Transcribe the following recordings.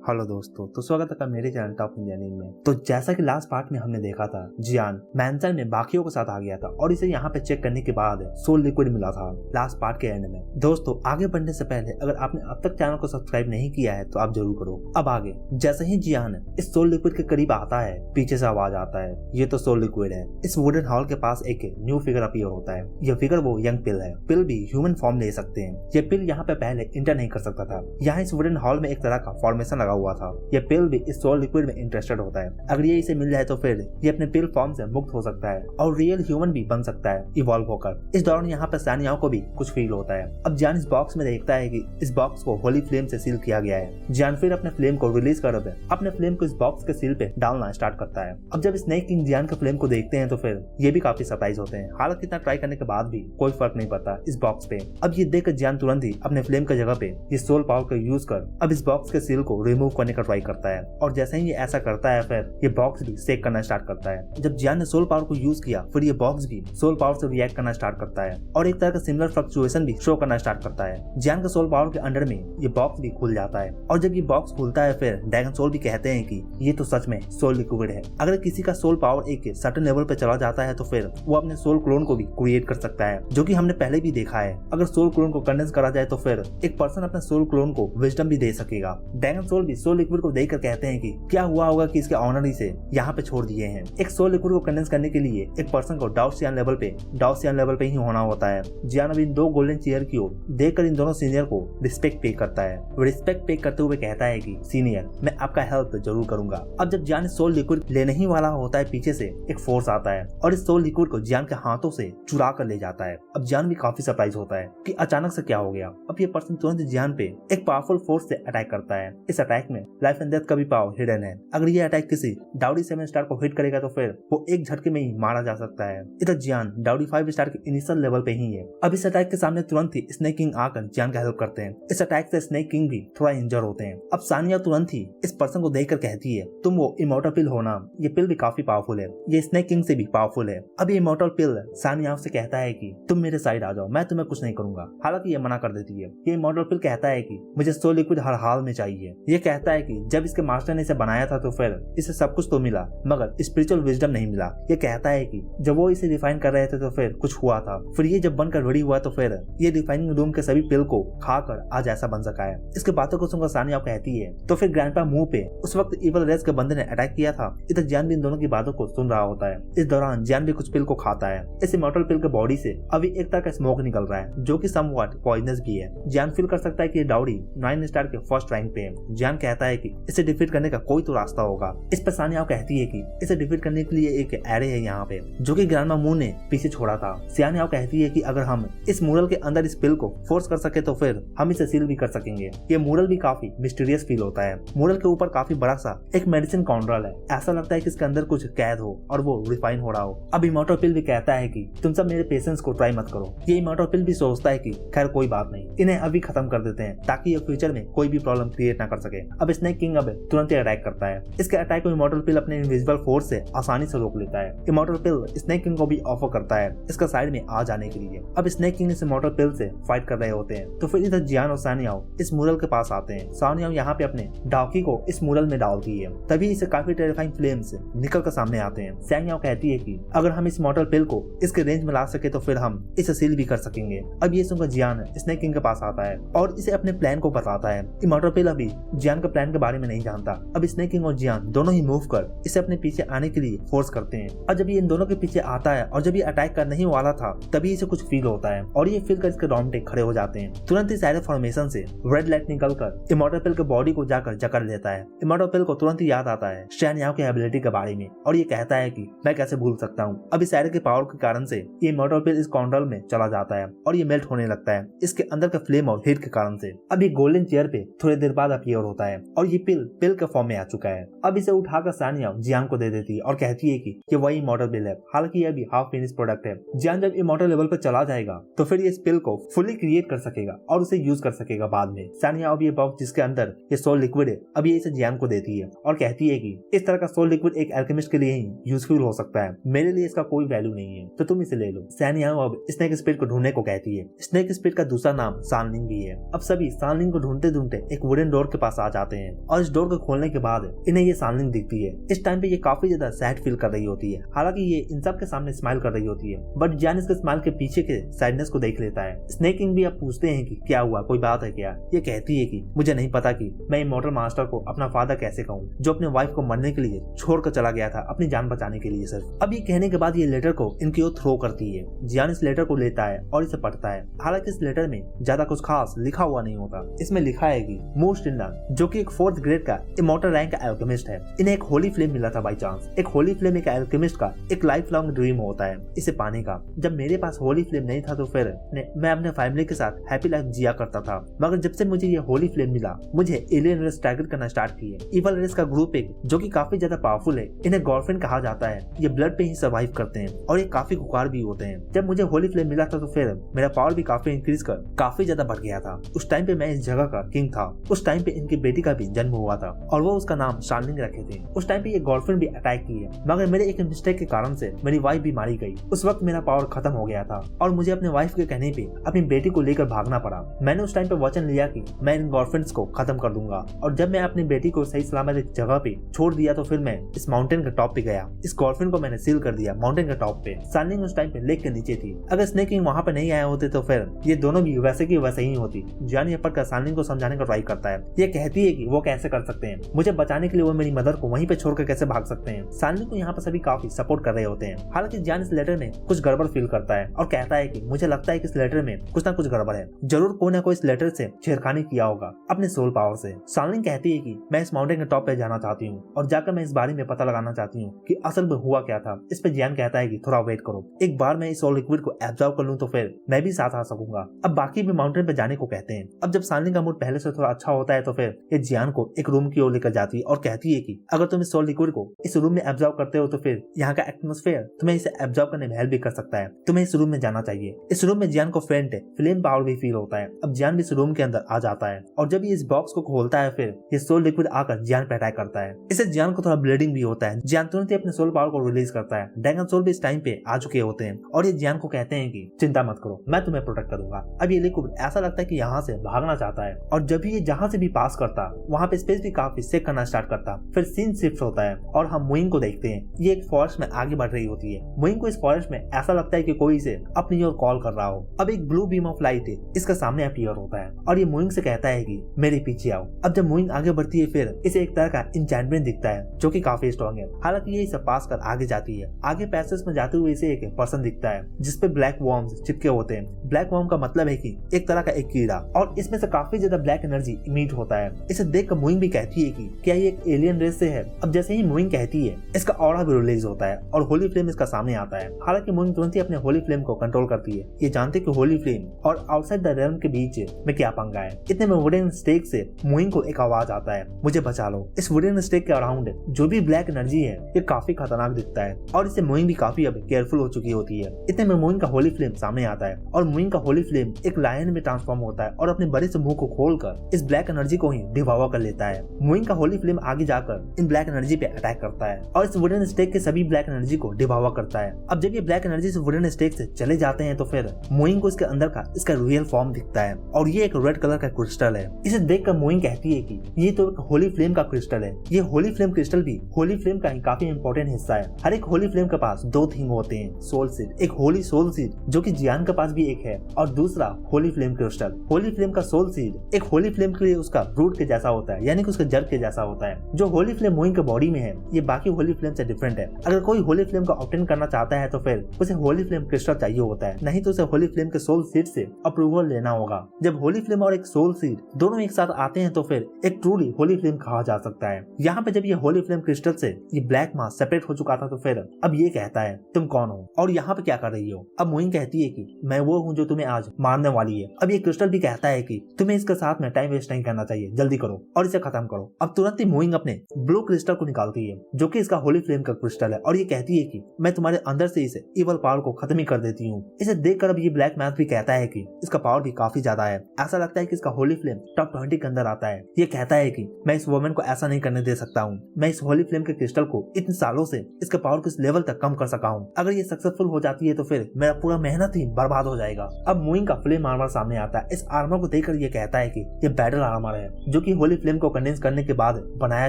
Hello दोस्तों, तो स्वागत है मेरे चैनल टॉप इंजीनियरिंग में। तो जैसा कि लास्ट पार्ट में हमने देखा था, जियान मैंसन में बाकियों के साथ आ गया था और इसे यहाँ पे चेक करने के बाद सोल लिक्विड मिला था लास्ट पार्ट के एंड में। दोस्तों, आगे बढ़ने से पहले अगर आपने अब तक चैनल को सब्सक्राइब नहीं किया है तो आप जरूर करो। अब आगे जैसे ही जियान इस सोल लिक्विड के करीब आता है, पीछे से आवाज आता है, ये तो सोल लिक्विड है। इस वुडन हॉल के पास एक न्यू फिगर अपीयर होता है। यह फिगर वो यंग पिल है। पिल भी ह्यूमन फॉर्म ले सकते हैं। ये पिल यहाँ पे पहले इंटर नहीं कर सकता था। यहाँ इस वुडन हॉल में एक तरह का फॉर्मेशन लगा हुआ था। यह पिल भी इस सोल लिक्विड में इंटरेस्टेड होता है। अगर ये इसे मिल जाए तो फिर ये अपने पिल फॉर्म से मुक्त हो सकता है और रियल ह्यूमन भी बन सकता है इवॉल्व होकर। इस दौरान यहाँ पर सानियाओं को भी कुछ फील होता है। अब जियान इस बॉक्स में देखता है कि इस बॉक्स को होली फ्लेम से सील किया गया है। जियान फिर अपने फ्लेम को रिलीज कर अपने फ्लेम को इस बॉक्स के सील पे डालना स्टार्ट करता है। अब जब स्नेक किंग जियान के फ्लेम को देखते हैं तो फिर ये भी काफी सरप्राइज होते हैं। हालांकि इतना ट्राई करने के बाद भी कोई फर्क नहीं पड़ता इस बॉक्स पे। अब ये देखकर जियान तुरंत ही अपने फ्लेम की जगह पे ये सोल पावर का यूज कर अब इस बॉक्स के सील को रिमूव करने का ट्राई करता है। और जैसे ही ये ऐसा करता है फिर ये बॉक्स भी शेक करना स्टार्ट करता है। जब जियान ने सोल पावर को यूज किया फिर ये बॉक्स भी सोल पावर से रिएक्ट करना स्टार्ट करता है और एक तरह का सिमिलर फ्लक्चुएशन भी शो करना स्टार्ट करता है। जियान के सोल पावर के अंडर में ये बॉक्स भी खुल जाता है और जब ये बॉक्स खुलता है फिर ड्रैगन सोल भी कहते हैं कि ये तो सच में सोल लिक्विड है। अगर किसी का सोल पावर एक सर्टेन लेवल पे चला जाता है तो फिर वो अपने सोल क्लोन को भी क्रिएट कर सकता है, जो कि हमने पहले भी देखा है। अगर सोल क्लोन को कंडेंस करा जाए तो फिर एक पर्सन अपने सोल क्लोन को विजडम भी दे सकेगा। ड्रैगन सोल भी सोल लिक्विड को देखकर कहते हैं कि क्या हुआ होगा कि इसके ऑनर इसे यहाँ पे छोड़ दिए हैं। एक सोल लिक्विड को कंडेंस करने के लिए एक पर्सन को डाउसियन लेवल पे ही होना होता है। जियान अभी इन दो गोल्डन चेयर की ओर देखकर इन दोनों सीनियर को रिस्पेक्ट पे करता है। रिस्पेक्ट पे करते हुए कहता है कि सीनियर, मैं आपका हेल्प जरूर करूंगा। अब जब जियान सोल लिक्विड लेने ही वाला होता है, पीछे से एक फोर्स आता है और इस सोल लिक्विड को जियान के हाथों से चुरा कर ले जाता है। अब जियान भी काफी सरप्राइज होता है कि अचानक से क्या हो गया। अब ये पर्सन तुरंत जियान पे एक पावरफुल फोर्स से अटैक करता है। इस अटैक में लाइफ एंड डेथ का भी पावर हिडन है। अगर ये अटैक किसी डाउडी 7 स्टार को हिट करेगा तो फिर वो एक झटके में ही मारा जा सकता है। इधर जियान डाउडी 5 स्टार के इनिशियल लेवल पे ही है। अब इस अटैक के सामने तुरंत ही स्नेक किंग आकर जियान का हेल्प करते हैं। इस अटैक से स्नेक किंग भी थोड़ा इंजर होते हैं। अब सानिया तुरंत ही इस पर्सन को देखकर कहती है, तुम वो इमॉर्टल पिल हो ना, ये पिल भी काफी पावरफुल है, ये स्नेक किंग से भी पावरफुल है। अब ये इमॉर्टल पिल सानिया से कहता है कि तुम मेरे साइड आ जाओ, मैं तुम्हें कुछ नहीं करूंगा। हालांकि ये मना कर देती है। ये इमॉर्टल पिल कहता है कि मुझे सोल लिक्विड हर हाल में चाहिए। ये कहता है कि जब इसके मास्टर ने इसे बनाया था तो फिर इसे सब कुछ तो मिला मगर स्पिरिचुअल विजडम नहीं मिला। ये कहता है कि जब वो इसे रिफाइन कर रहे थे तो फिर कुछ हुआ था, फिर ये जब बनकर रेडी हुआ तो फिर ये रिफाइनिंग रूम के सभी पिल को खाकर आज ऐसा बन सका है। इसके बातों को सुनकर सानिया कहती है तो फिर ग्रैंडपा मुंह पे उस वक्त इवल रेस के बंदे ने अटैक किया था। इधर जियान भी इन दोनों की बातों को सुन रहा होता है। इस दौरान जियान भी कुछ पिल को खाता है। इस इमॉर्टल पिल के बॉडी से अभी एक तरह का स्मोक निकल रहा है जो कि समवॉट पॉइजनस भी है। जियान फील कर सकता है कि डाउडी 9 स्टार के फर्स्ट रैंक पे है। जियान कहता है कि इसे डिफीट करने का कोई तो रास्ता होगा। इस पर सानिया कहती है कि इसे डिफीट करने के लिए एक एरे है यहाँ पे जो कि ग्रैंडमा मून ने पीछे छोड़ा था। सानिया कहती है कि अगर हम इस मूरल के अंदर इस पिल को फोर्स कर सके तो फिर हम इसे सील भी कर सकेंगे। ये मूरल भी काफी मिस्टीरियस फील होता है। मूरल के ऊपर काफी बड़ा सा एक मेडिसिन काउंटर है। ऐसा लगता है कि इसके अंदर कुछ कैद हो और वो रिफाइन हो रहा हो। अब इमॉर्टल पिल भी कहता है कि तुम सब मेरे पेशेंस को ट्राई मत करो। ये इमॉर्टल पिल भी सोचता है कि खैर कोई बात नहीं, इन्हें अभी खत्म कर देते हैं ताकि ये फ्यूचर में कोई भी प्रॉब्लम क्रिएट ना कर सके। अब स्नेक किंग अब तुरंत ही अटैक करता है। इसके अटैक को इमॉर्टल पिल अपने इनविजिबल फोर्स से आसानी से रोक लेता है। इमॉर्टल पिल स्नेक किंग को भी ऑफर करता है इसका साइड में आ जाने के लिए। अब स्नेक किंग इस इमॉर्टल पिल से फाइट कर रहे होते हैं तो फिर इधर जियान और सानियाओ इस मूरल के पास आते हैं। सानियाओ यहाँ पे अपने डाउकी को इस मूरल में डालती है। तभी इसे काफी टेरिफाइंग फ्लेम्स निकल कर सामने आते हैं। सानियाओ कहती है कि अगर हम इस इमॉर्टल पिल को इसके रेंज में ला सके तो फिर हम इसे सील भी कर सकेंगे। अब ये सुनकर जियान स्नेक किंग के पास आता है और इसे अपने प्लान को बताता है। इमॉर्टल पिल अभी जियान के प्लान के बारे में नहीं जानता। अब स्नेक किंग और जियान दोनों ही मूव कर इसे अपने पीछे आने के लिए फोर्स करते हैं। और जब ये इन दोनों के पीछे आता है और जब ये अटैक करने ही वाला था तभी इसे कुछ फील होता है और ये फील कर इसके रोंगटे खड़े हो जाते हैं। तुरंत ही सारे फॉर्मेशन से रेड लाइट निकलकर इमॉर्टल पिल के बॉडी को जाकर जकड़ लेता है। इमॉर्टल पिल को तुरंत ही याद आता है शैनयाओ की एबिलिटी के बारे में और ये कहता है कि मैं कैसे भूल सकता हूँ। अब इस सारे के पावर के कारण से ये इमॉर्टल पिल इस काउंटर में चला जाता है और ये मेल्ट होने लगता है इसके अंदर के फ्लेम और हीट के कारण से। अब ये गोल्डन चेयर पे थोड़ी देर बाद अपीयर होता है और ये पिल के फॉर्म में आ चुका है। अब इसे उठाकर सानिया जियान को दे देती है और कहती है कि ये वही इमॉर्टल पिल है। हालांकि ये भी हाफ फिनिश प्रोडक्ट है। जियान जब इमॉर्टल लेवल पर चला जाएगा तो फिर ये इस पिल को फुली क्रिएट कर सकेगा और उसे यूज कर सकेगा बाद में। सानिया अब ये बॉक्स जिसके अंदर ये सोल लिक्विड है अब ये इसे जियान को देती है और कहती है कि इस तरह का सोल लिक्विड एक एल्केमिस्ट के लिए ही यूजफुल हो सकता है, मेरे लिए इसका कोई वैल्यू नहीं है तो तुम इसे ले लो। सानिया अब स्नेक स्पिरिट को ढूंढने को कहती है। स्नेक स्पिरिट का दूसरा नाम सानलिंग भी है। अब सभी सानलिंग को ढूंढते ढूंढते एक वुडन डोर के पास आ जाते हैं और इस डोर को खोलने के बाद इन्हें ये शानलिंग दिखती है। इस टाइम पे ये काफी ज्यादा सैड फील कर रही होती है। हालांकि ये इन सब के सामने स्माइल कर रही होती है, बट जियान इसके स्माइल के पीछे के सैडनेस को देख लेता है। स्नेक किंग भी अब पूछते हैं कि क्या हुआ, कोई बात है क्या। ये कहती है कि मुझे नहीं पता कि मैं इमॉर्टल मास्टर को अपना फादर कैसे कहूँ, जो अपने वाइफ को मरने के लिए छोड़कर चला गया था अपनी जान बचाने के लिए सिर्फ। अब ये कहने के बाद ये लेटर को इनकी ओर थ्रो करती है। जियान इस लेटर को लेता है और इसे पढ़ता है। हालांकि इस लेटर में ज्यादा कुछ खास लिखा हुआ नहीं होता। इसमें लिखा है कि मोस्ट इंडन, जो कि एक 4th ग्रेड का इमॉर्टल रैंक का एल्केमिस्ट है, इन्हें एक होली फ्लेम मिला था बाई चांस। एक होली फ्लेम एक एल्केमिस्ट का एक लाइफ लॉन्ग ड्रीम होता है इसे पाने का। जब मेरे पास होली फ्लेम नहीं था तो फिर मैं अपने फैमिली के साथ हैप्पी लाइफ जिया करता था, मगर जब से मुझे ये होली फ्लेम मिला, मुझे एलियन रेस टारगेट करना स्टार्ट किए। इवल रेस का ग्रुप एक जो कि काफी ज्यादा पावरफुल है, इन्हें गॉर्फ्रेंड कहा जाता है। ये ब्लड पे ही सर्वाइव करते हैं और ये काफी खुकार भी होते हैं। जब मुझे होली फ्लेम मिला था तो फिर मेरा पावर भी काफी इंक्रीज कर काफी ज्यादा बढ़ गया था। उस टाइम पे मैं इस जगह का किंग था। उस टाइम पे इनकी बेटी का भी जन्म हुआ था और वो उसका नाम शानलिंग रखे थे। उस टाइम पे ये गर्लफ्रेंड भी अटैक की है, मगर मेरे एक मिस्टेक के कारण से मेरी वाइफ भी मारी गई। उस वक्त मेरा पावर खत्म हो गया था और मुझे अपने वाइफ के कहने पे अपनी बेटी को लेकर भागना पड़ा। मैंने उस टाइम पे वचन लिया कि मैं इन गर्लफ्रेंड्स को खत्म कर दूंगा, और जब मैं अपनी बेटी को सही सलामत एक जगह पे छोड़ दिया तो फिर मैं इस माउंटेन के टॉप पे गया। इस गर्लफ्रेंड को मैंने सील कर दिया माउंटेन के टॉप पे। शानलिंग उस टाइम पे लेक के नीचे थी। अगर स्नेक किंग वहाँ पे नहीं आए होते तो फिर ये दोनों भी वैसे की वैसे ही होती। जियान ये पढ़कर शानलिंग को समझाने का ट्राई करता है। ये कहती है कि वो कैसे कर सकते हैं, मुझे बचाने के लिए वो मेरी मदर को वहीं पे छोड़कर कैसे भाग सकते हैं। शानलिंग को यहाँ पर सभी काफी सपोर्ट कर रहे होते हैं। हालांकि जियान इस लेटर में कुछ गड़बड़ फील करता है और कहता है कि मुझे लगता है कि इस लेटर में कुछ ना कुछ गड़बड़ है। जरूर कोई ना कोई इस लेटर से छेड़खानी किया होगा अपने सोल पावर से। शानलिंग कहती है कि मैं इस माउंटेन के टॉप पे जाना चाहती हूँ और जाकर मैं इस बारे में पता लगाना चाहती हूँ कि असल में हुआ क्या था। इस पे जियान कहता है कि थोड़ा वेट करो, एक बार मैं इस सोल लिक्विड को एब्जॉर्ब कर लूँ तो फिर मैं भी साथ आ सकूंगा। अब बाकी भी माउंटेन पे जाने को कहते हैं। अब जब शानलिंग का मूड पहले से थोड़ा अच्छा होता है तो फिर ये जियान को एक रूम की ओर लेकर जाती है और कहती है कि अगर तुम इस सोल लिक्विड को इस रूम में एब्जॉर्ब करते हो तो फिर यहाँ का एटमॉस्फेयर तुम्हें इसे एब्जॉर्ब करने में हेल्प भी कर सकता है। तुम्हें इस रूम में जाना चाहिए। इस रूम में जियान को फेंट फ्लेम पावर भी फील होता है। अब जियान भी इस रूम के अंदर आ जाता है और जब ये इस बॉक्स को खोलता है फिर ये सोल लिक्विड आकर जियान पे अटैक करता है। इससे जियान को थोड़ा ब्लीडिंग भी होता है। जियान तुरंत ही अपने सोल पावर को रिलीज करता है। ड्रैगन सोल भी इस टाइम पे आ चुके होते हैं और ये जियान को कहते हैं कि चिंता मत करो, मैं तुम्हें प्रोटेक्ट करूंगा। अब ये लिक्विड ऐसा लगता है कि यहाँ से भागना चाहता है और जब भी ये जहाँ से भी पास करता वहाँ पे स्पेस भी काफी सेक करना स्टार्ट करता। फिर सीन शिफ्ट होता है और हम मुइंग को देखते हैं। ये एक फॉरेस्ट में आगे बढ़ रही होती है। मुइंग को इस फॉरेस्ट में ऐसा लगता है कि कोई इसे अपनी ओर कॉल कर रहा हो। अब एक ब्लू बीम ऑफ लाइट इसका सामने अपीयर होता है और ये मुइंग से कहता है कि मेरे पीछे आओ। अब जब मुइंग आगे बढ़ती है फिर इसे एक तरह का इंचैंटमेंट दिखता है जो कि काफी स्ट्रॉन्ग है। हालांकि ये इसे पास कर आगे जाती है। आगे पैसेज में जाते हुए इसे एक पर्सन दिखता है जिसपे ब्लैक वर्म्स चिपके होते हैं। ब्लैक वर्म का मतलब है कि एक तरह का एक कीड़ा और इसमें से काफी ज्यादा ब्लैक एनर्जी इमिट होता है। इसे देखकर मुइंग भी कहती है कि क्या ये एक एलियन रेस से है। अब जैसे ही मुइंग कहती है इसका ऑरा भी रिलीज होता है और होली फ्लेम इसका सामने आता है। हालांकि मुइंग तुरंत ही अपने होली फ्लेम को कंट्रोल करती है। ये जानते कि होली फ्लेम और आउटसाइड द रेल्म के बीच में क्या पंगा है। इतने में वुडन स्टेक से मुइंग को एक आवाज आता है, मुझे बचा लो। इस वुडन स्टेक के अराउंड जो भी ब्लैक एनर्जी है ये काफी खतरनाक दिखता है और इससे मुइंग भी काफी अब केयरफुल हो चुकी होती है। इतने में मुइंग का होली फ्लेम सामने आता है और मुइंग का होली फ्लेम एक लायन में ट्रांसफॉर्म होता है और अपने बड़े से मुंह को खोलकर इस ब्लैक एनर्जी को ही डिवावा कर लेता है। मुइंग का होली फ्लेम आगे जाकर इन ब्लैक एनर्जी पे अटैक करता है और इस वुडन स्टेक के सभी ब्लैक एनर्जी को डिवावा करता है। अब जब ये ब्लैक एनर्जी से वुडन स्टेक से चले जाते हैं तो फिर मुइंग को इसके अंदर का इसका रियल फॉर्म दिखता है और ये एक रेड कलर का क्रिस्टल है। इसे देखकर मुइंग कहती है कि ये तो एक होली फ्लेम का क्रिस्टल है। ये होली फ्लेम क्रिस्टल भी होली फ्लेम का ही काफी इंपॉर्टेंट हिस्सा है। हर एक होली फ्लेम के पास दो थिंग होते हैं, सोल सीड, एक होली सोल सीड जो कि जियान के पास भी एक है और दूसरा Holi flame crystal. Holi flame का सोल सीड एक होली फ्लेम के लिए उसका रूट के जैसा होता है, यानी कि उसके जड़ के जैसा होता है। जो होली फ्लेम मुइंग के बॉडी में है ये बाकी होली फ्लेम से डिफरेंट है। अगर कोई होली फ्लेम को ऑब्टेन करना चाहता है तो फिर उसे होली फ्लेम क्रिस्टल चाहिए होता है, नहीं तो उसे होली फ्लेम के सोल सीड से अप्रूवल लेना होगा। जब होली फ्लेम और एक सोल सीड दोनों एक साथ आते हैं तो फिर एक ट्रूली होली फ्लेम कहा जा सकता है। यहाँ पे जब ये होली फ्लेम क्रिस्टल से ये ब्लैक मास सेपरेट हो चुका था तो फिर अब ये कहता है तुम कौन हो और यहाँ पे क्या कर रही हो। अब मुइंग कहती है कि मैं वो हूँ जो तुम्हें आज मारने वाली है। अब ये क्रिस्टल भी कहता है कि तुम्हें इसके साथ में टाइम वेस्ट नहीं करना चाहिए, जल्दी करो और इसे खत्म करो। अब तुरंत ही मुइंग अपने ब्लू क्रिस्टल को निकालती है जो कि इसका होली फ्लेम का क्रिस्टल है और ये कहती है कि मैं तुम्हारे अंदर से इसे इवल पावर को खत्म ही कर देती हूँ। इसे देखकर अब ये ब्लैक मैथ भी कहता है कि इसका पावर भी काफी ज्यादा है। ऐसा लगता है कि इसका होली फ्लेम टॉप 20 के अंदर आता है। ये कहता है कि मैं इस वुमन को ऐसा नहीं करने दे सकता हूँ। मैं इस होली फ्लेम के क्रिस्टल को इतने सालों से इसके पावर को इस लेवल तक कम कर सका हूँ। अगर ये सक्सेसफुल हो जाती है तो फिर मेरा पूरा मेहनत ही बर्बाद हो जाएगा। अब मुइंग का फ्लेम आर्मर सामने आता है। इस आर्मर को देखकर ये कहता है कि ये बैटल आर्मर है जो जो कि होली फ्लेम को कंडेंस करने के बाद बनाया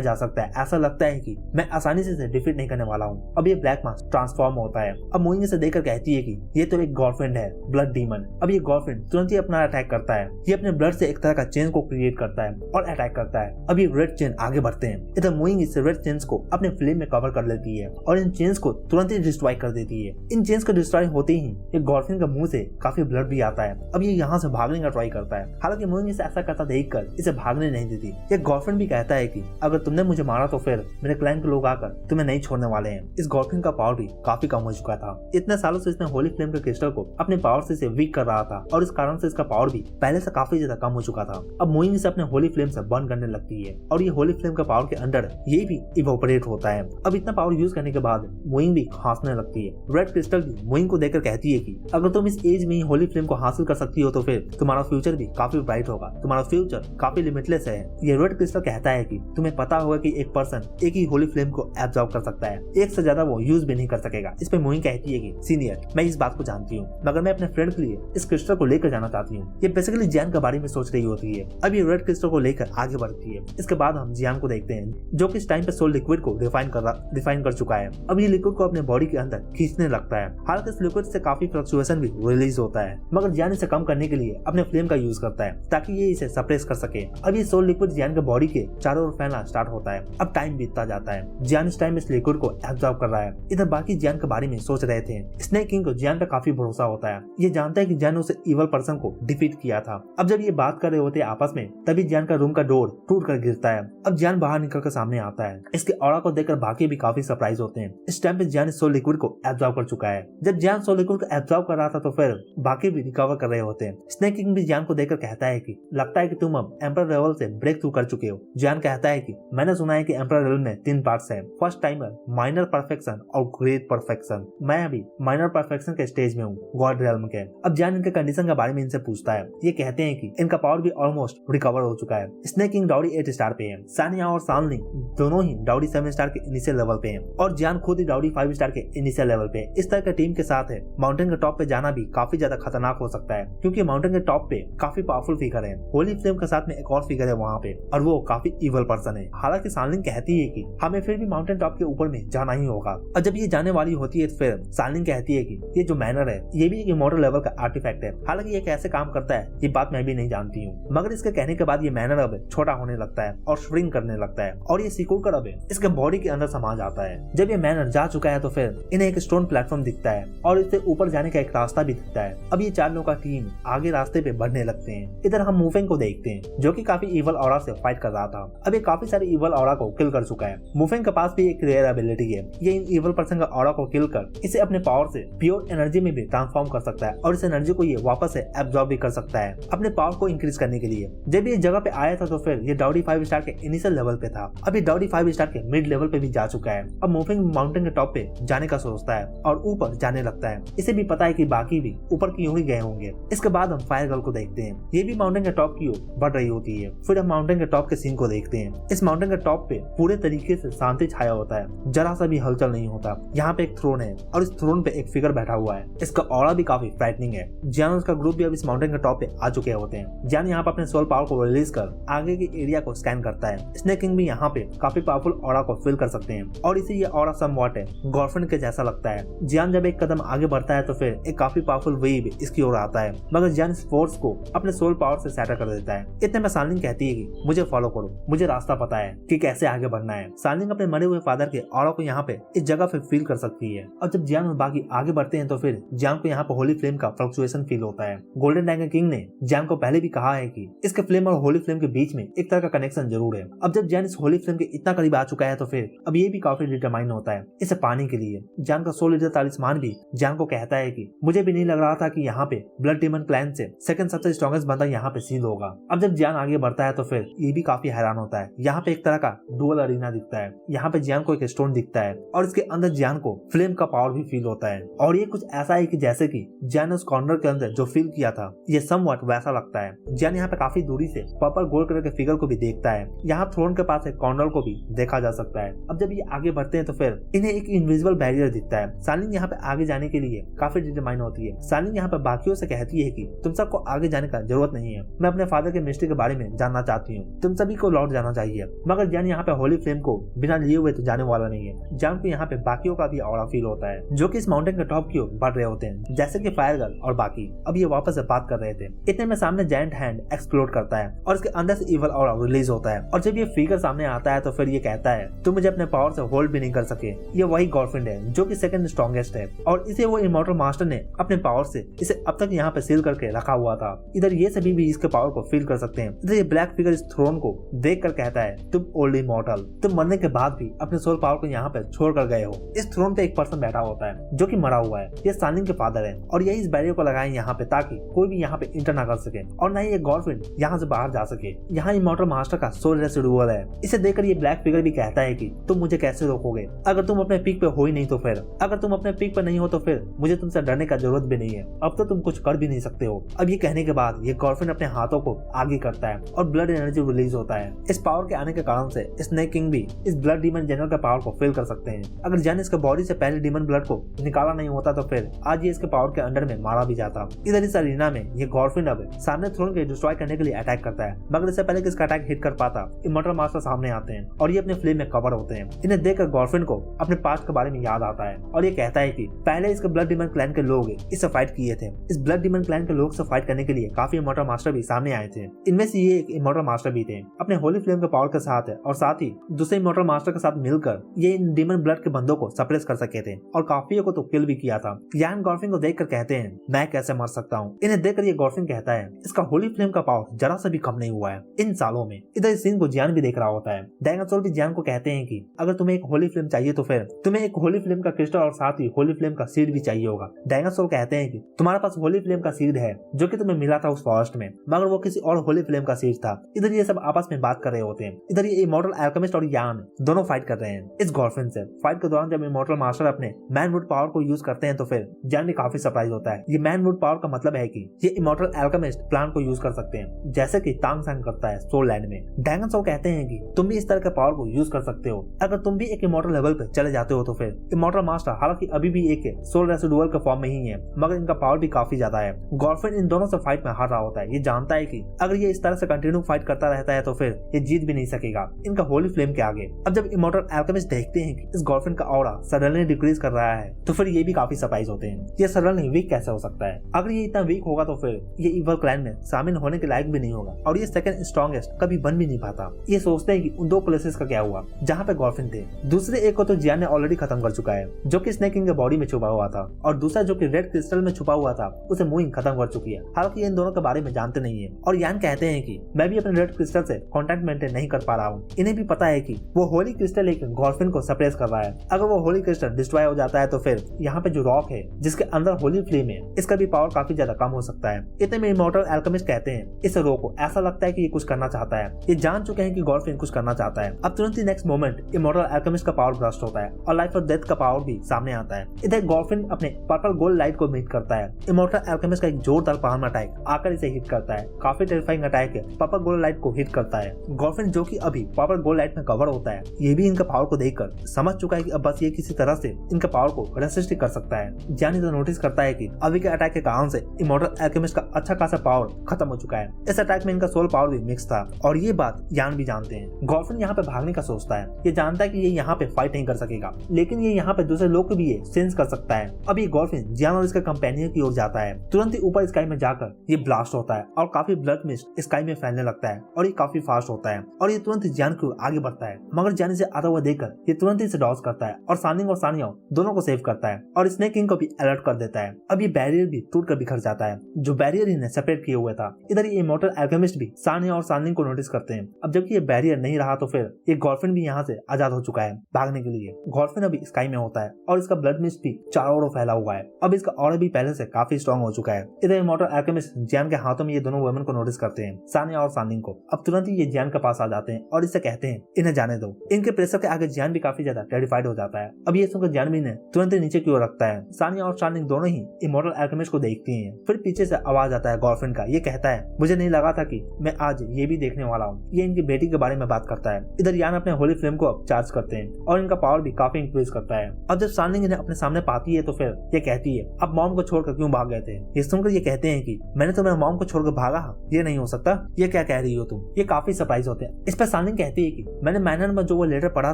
जा सकता है। ऐसा लगता है कि मैं आसानी से इसे डिफीट नहीं करने वाला हूँ। अब ये ब्लैक मास्क ट्रांसफॉर्म होता है। अब मोइंग इसे देखकर कहती है कि ये तो एक गर्लफ्रेंड है, ब्लड डीमन। अब ये गर्लफ्रेंड तुरंत ही अपना अटैक करता है। ये अपने ब्लड से एक तरह का चेन को क्रिएट करता है और अटैक करता है। अब ये रेड चेन आगे बढ़ते हैं। इधर मोइंग इस रेड चेन्स को अपने फ्लेम में कवर कर लेती है और इन चेन्स को तुरंत ही डिस्ट्रॉय कर देती है। इन चेन्स को डिस्ट्रॉय होते ही एक गर्लफ्रेंड के मुंह से काफी ब्लड भी आता है। अब ये यहाँ से भागने का ट्राई करता है। हालांकि मोइंग इसे ऐसा करता देखकर इसे भागने नहीं देती। ये गर्लफ्रेंड भी कहता है कि अगर तुमने मुझे मारा तो फिर मेरे क्लैन के लोग आकर तुम्हें नहीं छोड़ने वाले हैं। इस गर्लफ्रेंड का पावर भी काफी कम हो चुका था। इतने सालों से इसने होली फ्लेम के क्रिस्टल को अपने पावर से इसे वीक कर रहा था और इस कारण से इसका पावर भी पहले से काफी ज्यादा कम हो चुका था। अब मोइंग इसे अपने होली फ्लेम से बर्न करने लगती है और ये होली फ्लेम के पावर के अंदर ये भी इवोपरेट होता है। अब इतना पावर यूज करने के बाद मोइंग भी हंसने लगती है। रेड क्रिस्टल भी मोइंग को देखकर कहती है कि अगर तुम इस एज में ही होली फ्लेम को हासिल कर सकती हो तो फिर तुम्हारा फ्यूचर भी काफी ब्राइट होगा। तुम्हारा फ्यूचर काफी लिमिटलेस है। ये रेड क्रिस्टल कहता है कि तुम्हें पता होगा कि एक पर्सन एक ही होली फ्लेम को एब्जॉर्ब कर सकता है, एक से ज्यादा वो यूज भी नहीं कर सकेगा। इस पे मोइंग कहती है कि सीनियर, मैं इस बात को जानती हूँ, मगर मैं अपने फ्रेंड के लिए इस क्रिस्टल को लेकर जाना चाहती हूँ। ये बेसिकली जियान के बारे में सोच रही होती है। अब ये रेड क्रिस्टल को लेकर आगे बढ़ती है। इसके बाद हम जियान को देखते हैं जो कि इस टाइम पे सोल लिक्विड को डिफाइन कर चुका है। अब ये लिक्विड को अपने बॉडी के अंदर खींचने लगता है। हालांकि इस लिक्विड से काफी फ्लक्चुएशन भी रिलीज होता है, मगर जियान इसे कम करने के लिए अपने फ्लेम का यूज करता है ताकि ये इसे सप्रेस कर सके। अब ये सोल लिक्विड जियान के बॉडी के चारों ओर फैलना स्टार्ट होता है। अब टाइम बीतता जाता है। जियान इस टाइम इस लिक्विड को एब्जॉर्ब कर रहा है। इधर बाकी जियान के बारे में सोच रहे थे। स्नेक किंग को जियान पे काफी भरोसा होता है। ये जानता है कि जियान उसे इवल पर्सन को डिफीट किया था। अब जब ये बात कर रहे होते हैं आपस में, तभी जियान का रूम का डोर टूट कर गिरता है। अब जियान बाहर निकल कर सामने आता है। इसके ऑरा को देखकर बाकी भी काफी सरप्राइज होते हैं। इस टाइम पे जियान सोल लिक्विड को एब्जॉर्ब कर चुका है। जब जियान सोल लिक्विड को एब्जॉर्ब कर रहा था तो फिर बाकी भी रिकवर कर रहे होते हैं। स्नेक किंग भी जियान को देखकर कहता है कि लगता है कि तुम अब एम्परर लेवल से ब्रेक थ्रू कर चुके हो। जियान कहता है कि मैंने सुना है कि एम्परर लेवल में 3 पार्ट्स हैं, फर्स्ट टाइमर, माइनर परफेक्शन और ग्रेट परफेक्शन। मैं अभी माइनर परफेक्शन के स्टेज में हूँ, गॉड रियल्म के। अब जियान इनके कंडीशन के बारे में इनसे पूछता है। ये कहते हैं कि इनका पावर भी ऑलमोस्ट रिकवर हो चुका है। स्नेक किंग डाउडी 8 स्टार पे है। सानिया और सालनी दोनों ही डाउडी 7 स्टार के इनिशियल लेवल पे हैं और जियान खुद ही डाउडी 5 स्टार के इनिशियल लेवल पे। इस तरह की टीम के साथ है माउंटेन के टॉप पे जाना भी काफी ज्यादा खतरनाक हो सकता है, क्योंकि माउंटेन के टॉप पे काफी पावरफुल फिगर है। होली फ्लेम के साथ में एक और फिगर है वहाँ पे और वो काफी इवल पर्सन है। हालांकि सालनिंग कहती है कि हमें फिर भी माउंटेन टॉप के ऊपर में जाना ही होगा। और जब ये जाने वाली होती है फिर सालनिंग कहती है कि ये जो मैनर है ये भी एक इमॉर्टल लेवल का आर्टिफैक्ट है। हालांकि ये कैसे काम करता है ये बात मैं भी नहीं जानती हूँ, मगर इसके कहने के बाद ये मैनर अब छोटा होने लगता है और श्रिंक करने लगता है और ये सिकुड़ कर अब इसके बॉडी के अंदर समा जाता है। जब ये मैनर जा चुका है तो फिर इन्हें एक स्टोन प्लेटफॉर्म दिखता है और इससे ऊपर जाने का एक रास्ता भी दिखता है। अब ये 4 लोगों का टीम आगे रास्ते पे बढ़ने लगते हैं। इधर हम मूफेंग को देखते हैं जो कि काफी इवल ऑरा से फाइट कर रहा था। अब ये काफी सारे इवल ऑरा को किल कर चुका है। मूफेंग के पास भी एक रेयर एबिलिटी है। ये इन इवल पर्सन का ऑरा को किल कर इसे अपने पावर से प्योर एनर्जी में भी ट्रांसफॉर्म कर सकता है और इस एनर्जी को ये वापस से एब्जॉर्ब भी कर सकता है अपने पावर को इंक्रीज करने के लिए। जब ये जगह पे आया था तो फिर ये डाउडी 5 स्टार के इनिशियल लेवल पे था। अभी डाउडी 5 स्टार के मिड लेवल पे भी जा चुका है। अब मूफेंग माउंटेन के टॉप पे जाने का सोचता है और ऊपर जाने लगता है। इसे भी पता है कि बाकी भी ऊपर की ओर ही गए होंगे। इसके बाद हम फायर गर्ल को देखते हैं। ये भी माउंटेन के टॉप की ओर बढ़ रही होती है। फिर हम माउंटेन के टॉप के सीन को देखते हैं। इस माउंटेन के टॉप पे पूरे तरीके से शांति छाया होता है, जरा सा भी हलचल नहीं होता। यहाँ पे एक थ्रोन है और इस थ्रोन पे एक फिगर बैठा हुआ है। इसका ऑरा भी काफी फ्राइटनिंग है। जियान और उसका ग्रुप भी अब इस माउंटेन के टॉप पे आ चुके होते हैं। जियान यहाँ पे अपने सोल पावर को रिलीज कर आगे के एरिया को स्कैन करता है। स्नेक किंग भी यहाँ पे काफी पावरफुल ऑरा को फील कर सकते हैं और इसे ये ऑरा समवॉट है गर्लफ्रेंड के जैसा लगता है। जियान जब एक कदम आगे बढ़ता है तो फिर एक काफी पावरफुल वेव इसकी ओर आता है, मगर जियान इस फोर्स को अपने सोल पावर से सैटर कर देता है। इतने में सालनिंग कहती है कि मुझे फॉलो करो, मुझे रास्ता पता है कि कैसे आगे बढ़ना है। सालनिंग अपने मरे हुए फादर के ऑरा को यहाँ पे इस जगह पे फील कर सकती है। और जब जियान और बाकी आगे बढ़ते हैं तो फिर जियान को यहाँ पे होली फ्लेम का फ्लक्चुएशन फील होता है। गोल्डन ड्रैगन किंग ने जियान को पहले भी कहा है कि इसके फ्लेम और होली फ्लेम के बीच में एक तरह का कनेक्शन जरूर है। अब जब जियान इस होली फ्लेम के इतना करीब आ चुका है तो फिर अब ये भी काफी डिटरमाइन होता है इसे पाने के लिए। जियान का सोल लीडर तालिस्मान भी जियान को कहता है कि मुझे भी नहीं लग रहा था कि यहाँ पे ब्लड डीमन क्लैन से सेकंड सबसे स्ट्रॉन्गेस्ट बंदा यहाँ पे सील होगा। अब जब जियान आगे बढ़ता है तो फिर ये भी काफी हैरान होता है। यहाँ पे एक तरह का डुअल अरीना दिखता है। यहाँ पे जियान को एक स्टोन दिखता है और इसके अंदर जियान को फ्लेम का पावर भी फील होता है और ये कुछ ऐसा है कि जैसे कि जियान उस कॉर्नर के अंदर जो फील किया था ये समवट वैसा लगता है। जियान यहाँ पे काफी दूरी से पर्पल गोल्ड कलर के फिगर को भी देखता है। यहाँ थ्रोन के पास एक कॉर्नर को भी देखा जा सकता है। अब जब ये आगे बढ़ते हैं तो फिर इन्हें एक इनविजिबल बैरियर दिखता है। सालनिंग यहाँ पे आगे जाने के लिए काफी डिटरमाइन होती है। सालनिंग यहाँ पे बाकियों से कहती है कि तुम सबको आगे जाने का जरूरत नहीं है, मैं अपने फादर के मिस्ट्री के बारे में जानना जाना चाहती हूँ, तुम सभी को लौट जाना चाहिए। मगर जियान यहाँ पे होली फ्लेम को बिना लिए हुए तो जाने वाला नहीं है। जियान को यहाँ पे बाकियों का भी ऑरा फील होता है जो कि इस माउंटेन के टॉप की ओर बढ़ रहे होते हैं, जैसे कि फायर गर्ल और बाकी अब ये वापस से बात कर रहे थे। इतने में सामने जायंट हैंड एक्सप्लोड करता है और इसके अंदर से इवल ऑरा रिलीज होता है। और जब ये फिगर सामने आता है तो फिर ये कहता है तुम मुझे अपने पावर से होल्ड भी नहीं कर सके। ये वही गॉडफ्रेंड है जो कि सेकंड स्ट्रॉन्गेस्ट है और इसे वो इमॉर्टल मास्टर ने अपने पावर से इसे अब तक यहाँ पे सील करके रखा हुआ था। इधर ये सभी भी इसके पावर को फील कर सकते हैं। इधर ये ब्लैक फिगर इस थ्रोन को देख कर कहता है तुम ओल्ड इमॉर्टल, तुम मरने के बाद भी अपने सोल पावर को यहाँ पे छोड़ कर गए हो। इस थ्रोन पे एक पर्सन बैठा होता है जो कि मरा हुआ है। ये सानिंग के फादर है और यही इस बैरियर को लगाए यहाँ पे ताकि कोई भी यहाँ पे इंटर ना कर सके और ना ही ये गॉडफ्रेंड यहाँ से बाहर जा सके। यहाँ इमॉर्टल मास्टर का सोल रेसिडुअल है। इसे देखकर ये ब्लैक फिगर भी कहता है कि तुम मुझे कैसे रोकोगे, अगर तुम अपने पीक पे हो ही नहीं तो फिर, अगर तुम अपने पीक पे नहीं हो तो फिर मुझे तुमसे डरने का जरूरत भी नहीं है, अब तो तुम कुछ कर भी नहीं सकते हो। अब ये कहने के बाद ये गॉडफ्रेंड अपने हाथों को आगे करता है और ब्लड एनर्जी रिलीज होता है। इस पावर के आने के कारण से स्नेक किंग भी इस ब्लड डीमन जनरल के पावर को फील कर सकते हैं। अगर जियान इसके बॉडी से पहले डीमन ब्लड को निकाला नहीं होता तो फिर आज ये इसके पावर के अंडर में मारा भी जाता। इधर इस अरीना में ये गॉडफ्रेंड अब सामने थ्रोन के डिस्ट्रॉय करने के लिए अटैक करता है, मगर इससे पहले कि इसका अटैक हिट कर पाता इमॉर्टल मास्टर सामने आते हैं और ये अपने फ्लेम में कवर होते हैं। इन्हें देखकर गॉडफ्रेंड को अपने पास्ट के बारे में याद आता है और ये कहता है कि पहले इसके ब्लड डीमन क्लैन के लोग इससे फाइट किए थे। इस ब्लड डीमन क्लैन के लोग से फाइट करने के लिए काफी इमॉर्टल मास्टर भी सामने आए थे। इनमें से ये एक इमॉर्टल मास्टर भी थे अपने होली फ्लेम के पावर के साथ और साथ ही दूसरे इमॉर्टल मास्टर के साथ मिलकर ये इन डीमन ब्लड के बंदों को सप्रेस कर सके थे और काफियों को तो किल भी किया था। यान गॉडफ्रेंड को देखकर कहते हैं मैं कैसे मर सकता हूँ। इन्हें देखकर ये गॉडफ्रेंड कहता है इसका होली फ्लेम का पावर जरा सा भी कम नहीं हुआ है इन सालों में। इधर इस सीन को जियान भी देख रहा होता है। डैंगन सोल भी जियान को कहते हैं कि अगर तुम्हें एक होली फ्लेम चाहिए तो फिर तुम्हें एक होली फ्लेम का क्रिस्टल और साथ ही होली फ्लेम का सीड भी चाहिए होगा। डैंगन सोल कहते हैं कि तुम्हारे पास होली फ्लेम का सीड है जो कि तुम्हें मिला था उस फॉरेस्ट में, मगर वो किसी और होली फ्लेम का सीड था। इधर ये सब आपस में बात कर रहे होते हैं। इधर ये इमॉर्टल अल्केमिस्ट और यान दोनों फाइट कर रहे हैं इस गॉडफ्रेंड से। फाइट के दौरान जब इमॉर्टल मास्टर अपने मैनवुड पावर को यूज करते हैं तो फिर जियान भी काफी सरप्राइज होता है। ये मैनवुड पावर का मतलब है कि ये इमॉर्टल अल्केमिस्ट प्लान को यूज कर सकते हैं जैसे कि तांग सांग करता है सोल लैंड में। डैंगन सोल कहते हैं कि तुम भी इस तरह के पावर को यूज कर सकते हो अगर तुम भी एक इमॉर्टल लेवल पे चले जाते हो तो फिर। इमॉर्टल मास्टर हालांकि अभी भी एक सोल रेसिडुअल के फॉर्म में ही है, मगर इनका पावर भी काफी ज्यादा है। गॉडफ्रेंड इन दोनों से फाइट में हार रहा होता है। ये जानता है कि अगर ये इस तरह से कंटिन्यू फाइट करता रहता है तो फिर ये जीत भी नहीं सकेगा इनका होली फ्लेम के आगे। अब जब इमॉर्टल अल्केमिस्ट देखते हैं कि इस गॉडफ्रेंड का ऑरा सडनली डिक्रीज कर रहा है तो फिर ये भी काफी सरप्राइज होते हैं। ये सडनली वीक कैसे हो सकता है, अगर ये इतना वीक होगा तो फिर ये इवल क्लैन में शामिल होने के लायक भी नहीं होगा और ये सेकंड स्ट्रॉन्गेस्ट कभी बन भी नहीं पाता। ये सोचते हैं कि उन दो प्लेसेस का क्या हुआ जहाँ पे गॉडफ्रेंड थे। दूसरे एक को तो जियान ने ऑलरेडी खत्म कर चुका है जो कि स्नेक किंग के बॉडी में छुपा हुआ था, और दूसरा जो कि रेड क्रिस्टल में छुपा हुआ था उसे मूविंग खत्म कर चुकी है। हालांकि इन दोनों के बारे में जानते नहीं है और यान कहते हैं कि मैं भी अपने रेड क्रिस्टल से कॉन्टैक्ट मेंटेन नहीं कर पा रहा हूँ। इन्हें भी पता है कि वो होली क्रिस्टल एक गॉडफ्रेंड को सप्रेस कर रहा है। अगर वो होली क्रिस्टल डिस्ट्रॉय हो जाता है तो फिर यहाँ पे जो रॉक है जिसके अंदर होली फ्लेम है इसका भी पावर काफी ज्यादा कम हो सकता है। इतने में इमॉर्टल अल्केमिस्ट कहते हैं इस रोको, ऐसा लगता है कि ये कुछ करना चाहता है। ये जान चुके हैं कि गॉडफ्रेंड कुछ करना चाहता है। अब तुरंत ही नेक्स्ट मोमेंट इमॉर्टल अल्केमिस्ट का पावर ब्रस्ट होता है और लाइफ और डेथ का पावर भी सामने आता है। इधर गॉडफ्रेंड अपने पर्पल गोल्ड लाइट को मीट करता है। इमॉर्टल अल्केमिस्ट का एक जोरदार पावर अटैक आकर इसे हिट करता है। काफी टेरिफाइंग अटैक है, पर्पल गोल्ड लाइट को हिट करता है। गॉडफ्रेंड जो कि अभी पर्पल गोल्ड लाइट में कवर होता है ये भी इनका पावर को देखकर समझ चुका है कि अब बस ये किसी तरह से इनके पावर को रेसिस्ट कर सकता है। जान इधर नोटिस करता है कि अभी के अटैक के कारण से इमॉर्टल अल्केमिस्ट का अच्छा खासा पावर खत्म हो चुका है। इस अटैक में इनका सोल पावर भी मिक्स था और ये बात यान भी जानते हैं। गॉडफ्रेंड यहाँ पे भागने का सोचता है। ये जानता है कि ये यहाँ पे फाइट नहीं कर सकेगा, लेकिन ये यहाँ पे दूसरे लोग को भी ये सेंस कर सकता है। अब ये गॉडफ्रेंड जियान और इसके कंपेनियन की ओर जाता है। तुरंत ही ऊपर स्काई में जाकर ये ब्लास्ट होता है और काफी ब्लड मिस्ट स्काई में फैलने लगता है और ये काफी फास्ट होता है और ये तुरंत जियान की ओर आगे बढ़ता है, मगर जियान इसे आता हुआ देखकर ये तुरंत ही इसे डॉज करता है और सानिंग और सानिया दोनों को सेव करता है और स्नेक किंग को भी अलर्ट कर देता है। अब ये बैरियर भी टूट कर बिखर जाता है जो बैरियर इन्हें सेपरेट किए हुए था। इधर ये इमॉर्टल अल्केमिस्ट भी सानिया और सानिंग को नोटिस करते हैं। अब जबकि ये बैरियर नहीं रहा तो फिर ये गॉडफ्रेंड भी यहाँ से आजाद हो चुका है भागने के लिए। गॉडफ्रेंड अभी स्काई में होता है और इसका ब्लड मिस्ट भी चारों ओर फैला हुआ है। अब इसका ऑरा भी पहले से काफी स्ट्रॉन्ग हो चुका है। इधर इमॉर्टल अल्केमिस्ट जियान के हाथों में ये दोनों वुमेन को नोटिस करते हैं, सानिया और सानिंग को। अब तुरंत ही ये जियान के पास आ जाते हैं और इससे कहते हैं इन्हें जाने दो। इनके प्रेशर के आगे जियान भी काफी ज्यादा टेरिफाइड हो जाता है। अब ये सुनकर जियान भी इन्हें तुरंत ही नीचे की ओर रखता है। सानिया और सानिंग दोनों ही इमॉर्टल अल्केमिस्ट को देखती हैं। फिर पीछे से आवाज आता है गॉडफ्रेंड का। ये कहता है मुझे नहीं लगा था कि मैं आज ये भी देखने वाला हूँ। ये इनकी बेटी के बारे में बात करता है। इधर यान अपने होली फ्लेम को अब चार्ज करते हैं और इनका पावर भी काफी इंक्रीज करता है। अब जब सानिंग इन्हें अपने सामने पाती है तो फिर ये कहती है अब मॉम को छोड़कर क्यों भाग गए थे। ये सुनकर ये कहते हैं कि मैंने तो मेरे मॉम को छोड़कर भागा, ये नहीं हो सकता। ये क्या कह रही हो तुम? ये काफी सरप्राइज होते हैं। इस पर सालिन कहती है कि मैंने मैनर में जो वो लेटर पढ़ा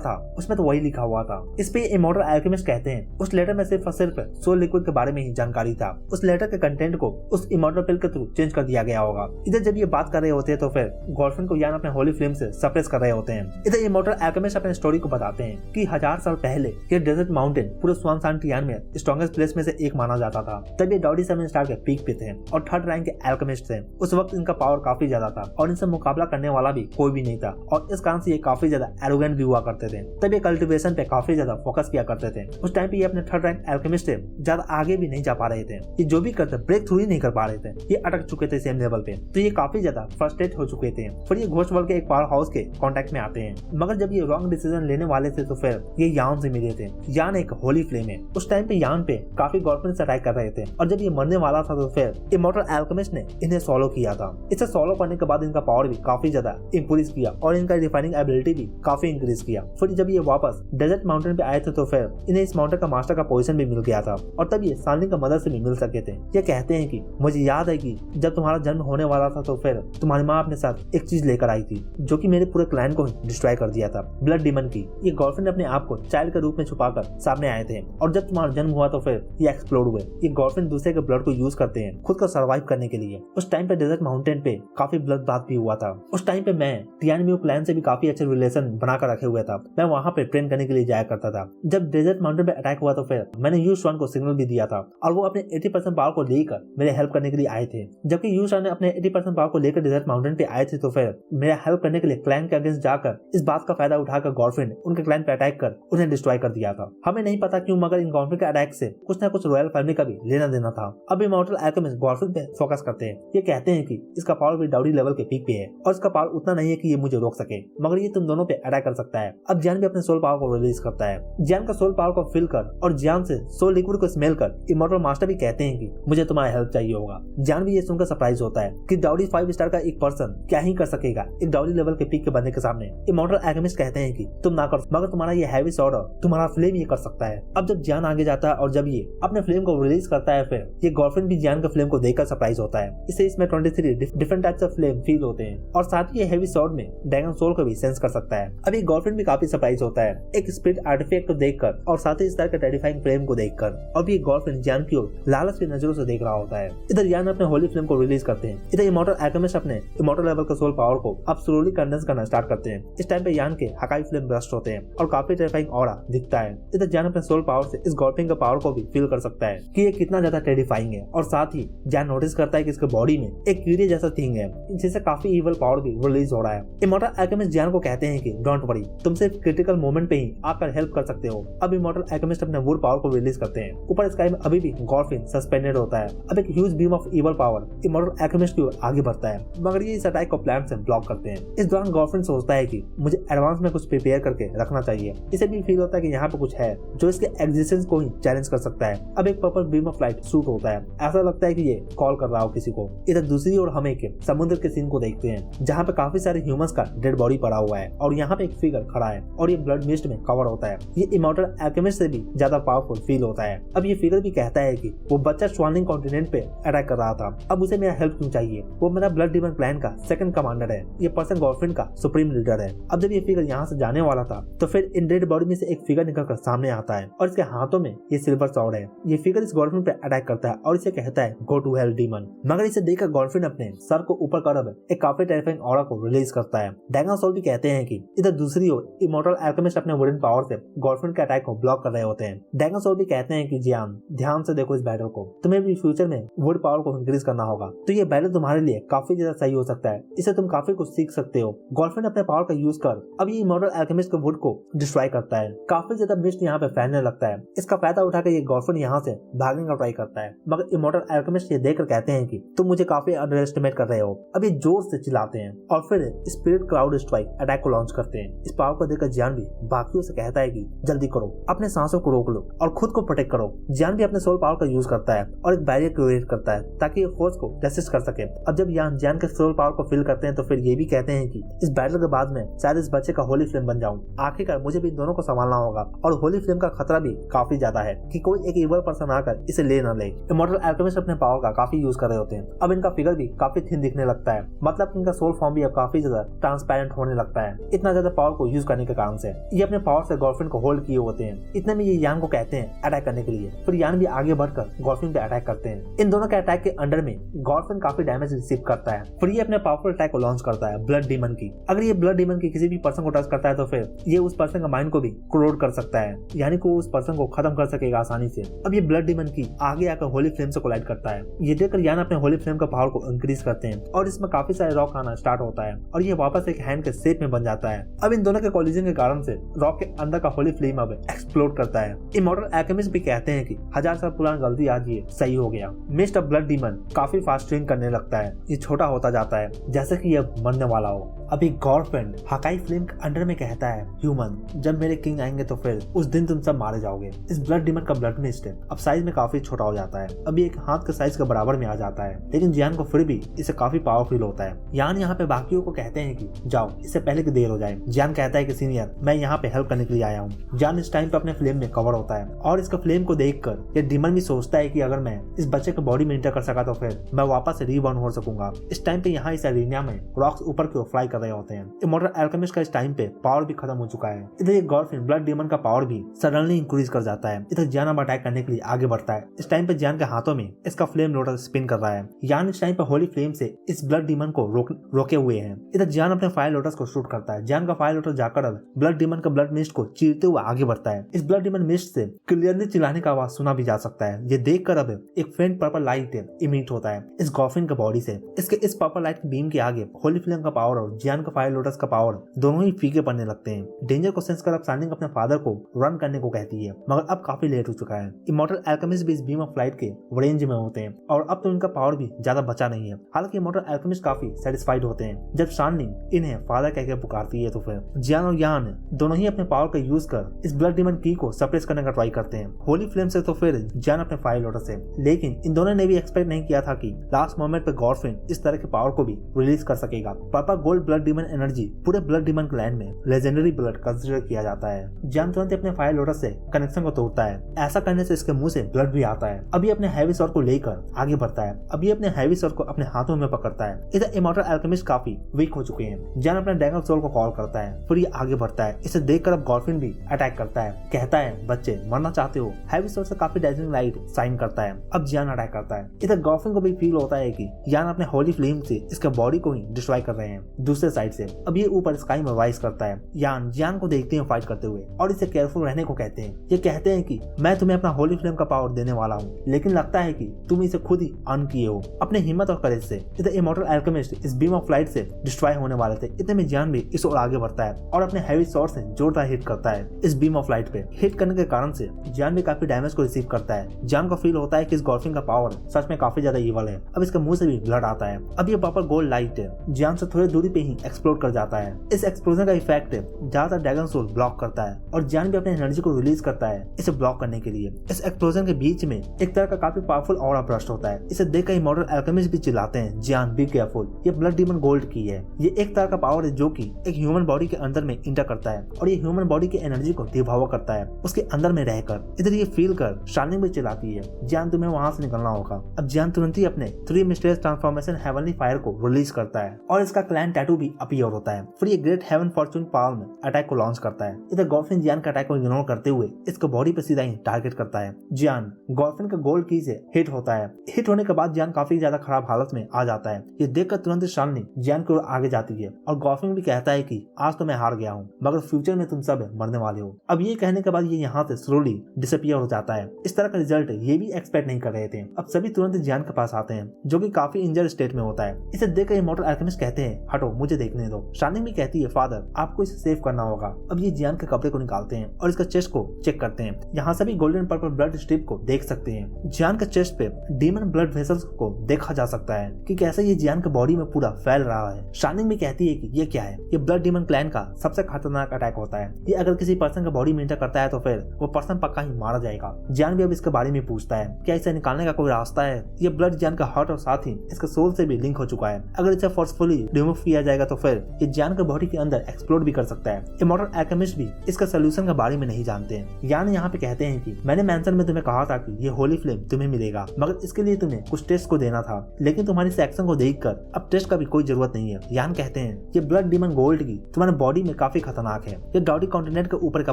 था उसमें तो वही लिखा हुआ था। इस पे इमॉर्टल अल्केमिस्ट कहते हैं उस लेटर में सिर्फ और सिर्फ सोल लिक्विड के बारे में ही जानकारी था। उस लेटर के कंटेंट को उस इमॉर्टल पिल के थ्रू चेंज कर दिया गया होगा। इधर जब ये बात कर रहे होते हैं तो फिर गर्लफ्रेंड को यान अपने होली फ्लेम से सप्रेस कर रहे होते हैं। इधर इमॉर्टल अल्केमिस्ट अपने स्टोरी को बताते हैं कि 1000 साल पहले ये डेजर्ट माउंटेन पूरे स्वान यान में स्ट्रॉन्गेस्ट प्लेस में से एक माना जाता था। तब ये डॉडी 7 स्टार के पीक पे थे और 3rd रैंक के अल्केमिस्ट थे। उस वक्त इनका पावर काफी ज्यादा था और इनसे मुकाबला करने वाला भी कोई भी नहीं था और इस कारण से ये काफी ज्यादा एरोगेंट भी हुआ करते थे। तब ये कल्टीवेशन पे काफी ज्यादा फोकस किया करते थे। उस टाइम पे ये अपने 3rd रैंक अल्केमिस्ट से ज्यादा आगे भी नहीं जा पा रहे थे। ये जो भी करते ब्रेक थ्रू ही नहीं कर पा रहे थे। ये अटक चुके थे सेम लेवल पे, तो ये काफी ज्यादा फ्रस्ट्रेट हो चुके थे। फिर ये घोस्ट वर्ल्ड के एक पावर हाउस के कांटेक्ट में आते हैं, मगर जब ये रॉन्ग डिसीजन लेने वाले थे तो फिर ये यान से मिले थे। यान एक होली फ्लेम है। उस टाइम पे यान पे काफी गर्लफ्रेंड्स अटैक कर रहे थे और जब ये मरने वाला था तो फिर इमॉर्टल अल्केमिस्ट ने इन्हें सॉलो किया था। इसे सॉलो करने के बाद इनका पावर भी काफी ज्यादा इंक्रीज किया और इनका रिफाइनिंग एबिलिटी भी काफी इंक्रीज किया। फिर जब ये वापस डेजर्ट माउंटेन पे आए थे तो फिर इन्हें इस माउंटेन का मास्टर का पोजीशन भी मिल गया था और तब ये सालिन का मदद से भी मिल सके थे। ये कहते हैं कि मुझे याद है कि जब तुम्हारा जन्म होने वाला था तो फिर तुम्हारी माँ अपने साथ एक चीज लेकर आई थी जो कि मेरे पूरे क्लैन को डिस्ट्रॉय कर दिया था, ब्लड डीमन की। ये गर्लफ्रेंड अपने आप को चाइल्ड के रूप में छुपाकर सामने आए थे और जब तुम्हारा जन्म हुआ तो फिर ये एक्सप्लोड हुए। ये गर्लफ्रेंड दूसरे के ब्लड को यूज करते हैं खुद को सर्वाइव करने के लिए। उस टाइम पे डेजर्ट माउंटेन पे काफी ब्लड बात भी हुआ था। उस टाइम पे मैं टियानम्यू क्लैन से भी काफी अच्छे रिलेशन बनाकर रखे हुए था। मैं वहाँ पे ट्रेन करने के लिए जाया करता था। जब डेजर्ट माउंटेन पे अटैक हुआ तो फिर मैंने यूशवान को सिग्नल भी दिया था और वो अपने 80% पावर को लेकर मेरे हेल्प करने के लिए आए थे। जबकि यूशवान ने अपने 80% पावर को लेकर डेजर्ट माउंटेन पे आए थे तो फिर मेरा हेल्प करने के लिए क्लैन के अगेंस्ट जाकर इस बात का फायदा उठाकर गर्लफ्रेंड उनके क्लैन पे अटैक कर उन्हें डिस्ट्रॉय कर दिया था। हमें नहीं पता क्यों, मगर इन गर्लफ्रेंड के अटैक से कुछ न कुछ रॉयल फैमिली का भी लेना देना था। अब इमॉर्टल अल्केमिस्ट गर्लफ्रेंड पे फोकस करते हैं। ये कहते हैं कि इसका पावर भी डाउडी लेवल के पीक पे है और इसका पावर उतना नहीं है कि ये मुझे रोक सके, मगर ये तुम दोनों पे अटैक कर सकता है। अब जियान भी अपने सोल पावर को रिलीज करता है। जियान का सोल पावर को फील कर और जियान से सोल लिक्विड को स्मेल कर इमॉर्टल मास्टर भी कहते हैं कि मुझे तुम्हारी हेल्प चाहिए होगा। जियान भी ये सुनकर सरप्राइज होता है कि डाउडी 5 स्टार का एक पर्सन क्या ही कर सकेगा एक डाउडी लेवल के पीक के बंदे के सामने। इमॉर्टल अल्केमिस्ट कहते हैं कि तुम ना कर, मगर तुम्हारा ये हैवी स्वॉर्ड तुम्हारा फ्लेम ये कर सकता है। अब जब जियान आगे जाता है और जब ये अपने फ्लेम को रिलीज करता है फिर ये गर्लफ्रेंड भी जियान के फ्लेम को देखकर सरप्राइज होता है। इससे इसमें 23 different types of flame feel होते हैं और साथ ही ये हैवी स्वॉर्ड में ड्रैगन सोल को भी सेंस कर सकता है। अब ये गर्लफ्रेंड भी काफी सरप्राइज होता है एक स्पिरिट आर्टिफैक्ट को देखकर और साथ ही इस तरह के टेरिफाइंग फ्लेम को देखकर। अब ये गर्लफ्रेंड जियान की ओर लालच की नजरों से देख रहा होता है। इधर जियान अपने होली फ्लेम को रिलीज करते हैं। इधर इमॉर्टल अल्केमिस्ट अपने इमॉर्टल लेवल के सोल पावर को अब स्लोली कंडेंस करना स्टार्ट करते हैं। इस टाइम पे जियान के हकाई फ्लेम ब्रस्ट होते हैं और काफी टेरिफाइंग ऑरा दिखता है। इधर जियान अपने सोल पावर से इस गर्लफ्रेंड के पावर को भी फील कर सकता है कि ये कितना ज्यादा टेरिफाइंग है और साथ ही जियान नोटिस करता है कि इसके बॉडी में एक कीड़े जैसा थिंग है जिससे काफी इवल पावर भी रिलीज हो रहा है। इमॉर्टल अल्केमिस्ट जियान को कहते हैं कि डोंट वरी, तुम सिर्फ क्रिटिकल मोमेंट पे ही आकर हेल्प कर सकते हो। अब इमॉर्टल अल्केमिस्ट अपने वुड पावर को रिलीज करते हैं। ऊपर स्काई में अभी भी गर्लफ्रेंड सस्पेंडेड होता है। अब एक huge beam of evil power immortal alchemist की ओर आगे बढ़ता है, मगर ये इस अटैक को प्लान से ब्लॉक करते हैं। इस दौरान गर्लफ्रेंड सोचता है कि मुझे एडवांस में कुछ प्रिपेयर करके रखना चाहिए। इसे भी फील होता है कि यहाँ पे कुछ है जो इसके एग्जिस्टेंस को ही चैलेंज कर सकता है। अब एक purple beam of light shoot होता है, ऐसा लगता है कि ये कॉल कर रहा हो किसी को। इधर दूसरी ओर हम एक समुद्र के सीन को देखते हैं जहाँ पे काफी सारे ह्यूमंस का डेड बॉडी पड़ा हुआ है और यहाँ पे एक फिगर खड़ा है और ये ब्लड मिस्ट में कवर होता है। ये इमॉर्टल अल्केमिस्ट से भी ज्यादा पावरफुल फील होता है। अब ये फिगर भी कहता है कि वो बच्चा स्वार्निंग कॉन्टिनेंट पे अटैक कर रहा था, अब उसे मेरा हेल्प क्यों चाहिए। वो मेरा ब्लड डीमन क्लैन का सेकंड कमांडर है, ये पर्सन गर्लफ्रेंड का सुप्रीम लीडर है। अब जब ये फिगर यहाँ से जाने वाला था तो फिर इन डेड बॉडी में से एक फिगर निकलकर सामने आता है और इसके हाथों में ये सिल्वर स्वॉर्ड है। ये फिगर इस गर्लफ्रेंड पे अटैक करता है और इसे कहता है गो टू हेल डीमन, मगर इसे देखकर गर्लफ्रेंड अपने सर को ऊपर कर एक काफी टेरिफाइंग ऑरा को रिलीज करता है। ड्रैगन सोल भी कहते हैं कि इधर दूसरी ओर इमॉर्टल अल्केमिस्ट अपने वुडन पावर से गर्लफ्रेंड के अटैक को ब्लॉक कर रहे होते हैं। ड्रैगन सोल भी कहते हैं कि जियान ध्यान से देखो इस बैटल को, तुम्हें भी फ्यूचर में वुड पावर को इंक्रीज करना होगा, तो ये बैटल तुम्हारे लिए काफी ज्यादा सही हो सकता है, इससे तुम काफी कुछ सीख सकते हो। गर्लफ्रेंड अपने पावर का यूज कर अब ये इमॉर्टल अल्केमिस्ट के वुड को डिस्ट्रॉय करता है। काफी ज्यादा मिस्ट यहाँ पे फैलने लगता है। इसका फायदा उठाकर ये गर्लफ्रेंड यहाँ से भागने का ट्राई करता है, मगर इमॉर्टल अल्केमिस्ट ये देखकर कहते हैं कि तुम मुझे काफी अंडर एस्टिमेट कर रहे हो। अब ये जोर से चिल्लाते हैं और फिर स्पिरिट क्लाउड स्ट्राइक अटैक को लॉन्च करते हैं। इस पावर को देखकर जियान भी बाकियों से कहता है कि जल्दी करो, अपने सांसों को रोक लो और खुद को प्रोटेक्ट करो। जियान भी अपने सोल पावर का यूज करता है और एक बैरियर क्रिएट करता है ताकि ये फोर्स को रेसिस्ट कर सके। अब जब जियान के सोल पावर को फील करते हैं तो फिर ये भी कहते हैं कि इस बैटल के बाद में शायद इस बच्चे का होली फ्लेम बन जाऊं। आखिरकार मुझे भी दोनों को संभालना होगा और होली फ्लेम का खतरा भी काफी ज्यादा है कि कोई एक इवल पर्सन आकर इसे ले न ले। इमॉर्टल अल्केमिस्ट अपने पावर का काफी यूज कर रहे होते हैं। अब इनका फिगर भी काफी थिन दिखने लगता है मतलब इनका सोल फॉर्म भी अब काफी ज्यादा ट्रांसपेरेंट होने लगता है इतना ज्यादा पावर को यूज करने के कारण से। ये अपने पावर से गर्लफ्रेंड को होल्ड किए होते हैं। इतने में ये यान को कहते हैं अटैक करने के लिए। फिर यान भी आगे बढ़कर गर्लफ्रेंड पे अटैक करते हैं। इन दोनों के अटैक के अंडर में गर्लफ्रेंड काफी डैमेज रिसीव करता है। फिर ये अपने पावरफुल अटैक को लॉन्च करता है ब्लड डीमन की। अगर ये ब्लड डीमन की किसी भी पर्सन को टच करता है तो फिर ये उस पर्सन का माइंड को भी क्रोड कर सकता है, यानी कि उस पर्सन को खत्म कर सकेगा आसानी से। अब ये ब्लड डीमन की आगे आकर होली फ्लेम से कोलाइड करता है। ये देखकर यान अपने होली फ्लेम का पावर को इंक्रीज करते हैं और इसमें काफी सारे रॉक आना स्टार्ट होता है और ये वापस एक हैंड के शेप में बन जाता है। अब इन दोनों के कोलिजन के कारण से रॉक के अंदर का होली फ्लेम अब एक्सप्लोड करता है। इमॉर्टल अल्केमिस्ट भी कहते हैं कि 1000 साल पुरानी गलती आज ये सही हो गया। मिस्टर ब्लड डीमन काफी फास्ट स्विंग करने लगता है। ये छोटा होता जाता है जैसे कि ये मरने वाला हो। अभी गर्लफ्रेंड हकाई फ्लेम के अंडर में कहता है, ह्यूमन जब मेरे किंग आएंगे तो फिर उस दिन तुम सब मारे जाओगे। इस ब्लड डीमन का ब्लड मिस्ट अब साइज में काफी छोटा हो जाता है। अभी एक हाथ के साइज के बराबर में आ जाता है, लेकिन जियान को फिर भी इसे काफी पावरफुल होता है। यान यहाँ पे बाकियों को कहते हैं कि जाओ, इससे पहले की देर हो जाए। जियान कहता है कि सीनियर, मैं यहाँ पे हेल्प करने के लिए आया हूँ। जियान इस टाइम पे अपने फ्लेम में कवर होता है और इसका फ्लेम को देखकर ये डीमन भी सोचता है कि अगर मैं इस बच्चे के बॉडी में इंटर कर सका तो फिर मैं वापस से रीबॉर्न हो सकूंगा। इस टाइम पे यहाँ इस एरिना में रॉक्स ऊपर की ओर फ्लाई कर रहे होते हैं। इमॉर्टल अल्केमिस्ट का इस टाइम पे पावर भी खत्म हो चुका है। इधर ये गर्लफ्रेंड ब्लड डीमन का पावर भी सडनली इंक्रीज कर जाता है। इधर जियान अब अटैक करने के लिए आगे बढ़ता है। इस टाइम पे जियान के हाथों में इसका फ्लेम लोटस स्पिन कर रहा है। यान इस टाइम पे होली फ्लेम से इस ब्लड डीमन को रोके हुए हैं। इधर जियान अपने फायर लोटस को शूट करता है। जियान का फायर लोटस जाकर अब ब्लड डीमन का ब्लड मिस्ट को चीरते हुए आगे बढ़ता है। इस ब्लड डीमन मिस्ट से क्लियरली चिल्लाने का आवाज सुना भी जा सकता है। ये देखकर अब एक फेंट पर्पल लाइट इमिट होता है इस गर्लफ्रेंड के बॉडी से। इसके इस पर्पल लाइट की बीम के आगे होली फ्लेम का पावर और जियान का फायर लोटस का पावर दोनों ही फीके पड़ने लगते हैं। डेंजर को सेंस कर अब शार्लिंग अपने फादर को रन करने को कहती है, मगर अब काफी लेट हो चुका है। इमॉर्टल अल्केमिस्ट भी इस बीम ऑफ लाइट के रेंज में होते हैं और अब तो इनका पावर भी ज्यादा बचा नहीं है। हालांकि इमॉर्टल अल्केमिस्ट काफी सेटिस्फाइड होते हैं जब शार्लिंग इन्हें फादर कहकर पुकारती है। तो फिर जियान और यान दोनों ही अपने पावर का यूज कर इस ब्लड डीमन की को सप्रेस करने का ट्राई करते हैं होली फ्लेम से। तो फिर जियान अपने फायर लोटस से, लेकिन इन दोनों ने भी एक्सपेक्ट नहीं किया था कि लास्ट मोमेंट पे गर्लफ्रेंड इस तरह के पावर को भी रिलीज कर सकेगा। Purple gold blood demon energy पूरे ब्लड डीमन क्लैन में लेजेंडरी ब्लड कंसीडर किया जाता है। जियान तुरंत अपने फायर लोटस से कनेक्शन को तोड़ता है। ऐसा करने से इसके मुंह से ब्लड भी आता है। अभी अपने हैवी स्वॉर्ड को लेकर आगे बढ़ता है। अभी अपने हैवी स्वॉर्ड को अपने हाथों में पकड़ता है। इधर इमॉर्टल अल्केमिस्ट काफी वीक हो चुके हैं। जियान अपने ड्रैगन सोल को कॉल करता है, फिर ये आगे बढ़ता है। इसे देखकर अब गर्लफ्रेंड भी अटैक करता है। कहता है, बच्चे मरना चाहते हो? हैवी स्वॉर्ड से काफी डैजलिंग लाइट साइन करता है। अब जियान अटैक करता है। इधर गर्लफ्रेंड को भी फील होता है कि जियान अपने होली फ्लेम से इसके बॉडी को ही डिस्ट्रॉय कर रहे हैं। दूसरे साइड से अब ये ऊपर स्काई में राइज करता है। यान जियान को देखते हैं फाइट करते हुए और इसे केयरफुल रहने को कहते हैं। ये कहते हैं कि मैं तुम्हें अपना होली फ्लेम का पावर देने वाला हूँ, लेकिन लगता है कि तुम इसे खुद ही अर्न किए हो अपने हिम्मत और करेज से। इधर इमॉर्टल अल्केमिस्ट इस बीम ऑफ लाइट से डिस्ट्रॉय होने वाले थे। इतने में जियान भी इस ओर आगे बढ़ता है और अपने हैवी स्वॉर्ड से जोरदार हिट करता है इस बीम ऑफ लाइट पे। हिट करने के कारण से जियान भी काफी डैमेज को रिसीव करता है। जियान को फील होता है कि इस गर्लफ्रेंड का पावर सच में काफी ज्यादा ईवल है। अब इसके मुंह से भी ब्लड आता है। अब ये पर्पल गोल्ड लाइट जियान से थोड़ी दूरी पे ही एक्सप्लोड कर जाता है। इस एक्सप्लोजन का इफेक्ट ज्यादातर ड्रैगन सोल ब्लॉक करता है और जियान भी अपने एनर्जी को रिलीज करता है इसे ब्लॉक करने के लिए। इस एक्सप्लोजन के बीच में एक तरह का काफी पावरफुल ऑरा ब्रस्ट होता है। इसे देखकर इमॉर्टल अल्केमिस्ट भी चिल्लाते हैं, जियान बी केयरफुल, ये ब्लड डीमन गोल्ड की है। ये एक तरह का पावर है जो कि एक ह्यूमन बॉडी के अंदर में इंटर करता है और ये ह्यूमन बॉडी की एनर्जी को डिवॉर करता है उसके अंदर में रहकर। इधर ये फील कर शार्लिंग भी चिल्लाती है, जियान तुम्हें वहां से निकलना होगा। अब जियान तुरंत ही अपने 3 मिस्टीरियस ट्रांसफॉर्मेशन हेवनली फायर को रिलीज करता है और इसका क्लैन टैटू भी अपीयर होता है। फिर ये great heaven fortune palm attack को लॉन्च करता है। इधर गर्लफ्रेंड जियान का अटैक को इग्नोर करते हुए इसके बॉडी पे सीधा ही टारगेट करता है। जियान गर्लफ्रेंड का गोल्ड की से हिट होता है। हिट होने के बाद जियान काफी ज्यादा खराब हालत में आ जाता है। ये देखकर तुरंत शार्लिंग जियान की ओर आगे जाती है और गर्लफ्रेंड भी कहता है कि आज तो मैं हार गया हूँ, मगर फ्यूचर में तुम सब मरने वाले हो। अब ये कहने के बाद ये यहाँ से स्लोली डिसअपियर हो जाता है। इस तरह का रिजल्ट ये भी एक्सपेक्ट नहीं कर रहे थे। अब सभी तुरंत जियान के पास आते हैं जो कि काफी इंजर्ड स्टेट में होता है। इसे देखकर इमॉर्टल अल्केमिस्ट कहते हैं, हटो मुझे देखने दो। शार्लिंग भी कहती है, फादर आपको इसे सेव करना होगा। अब ये जियान के कपड़े को निकालते हैं और इसका चेस्ट को चेक करते हैं। यहाँ सभी गोल्डन पर्पल ब्लड स्ट्रिप को देख सकते हैं। जियान के चेस्ट पे डीमन ब्लड वेसल्स को देखा जा सकता है कि कैसे ये जियान के बॉडी में पूरा फैल रहा है। शार्लिंग भी कहती है कि ये क्या है? ये ब्लड डीमन क्लैन का सबसे खतरनाक अटैक होता है। ये अगर किसी पर्सन के बॉडी में एंटर करता है तो फिर वो पर्सन पक्का ही मारा जाएगा। जियान भी अब इसके बारे में पूछता है, क्या इसे निकालने का कोई रास्ता है? ये ब्लड जियान का हार्ट और साथ ही इसके सोल से भी लिंक हो चुका है। अगर इसे फोर्सफुली रिमूव किया जाएगा जाएगा तो फिर ये जियान के बॉडी के अंदर एक्सप्लोड भी कर सकता है। इमॉर्टल एल्केमिस्ट भी इसका सोल्यूशन के बारे में नहीं जानते हैं। यान यहाँ पे कहते हैं कि मैंने मैंसन में तुम्हें कहा था कि ये होली फ्लेम तुम्हें मिलेगा, मगर इसके लिए तुम्हें कुछ टेस्ट को देना था, लेकिन तुम्हारी इस एक्शन को देखकर अब टेस्ट का भी कोई जरूरत नहीं है। यान कहते हैं ये ब्लड डीमन गोल्ड की तुम्हारे बॉडी में काफी खतरनाक है, ये डॉडी कॉन्टिनेंट के ऊपर का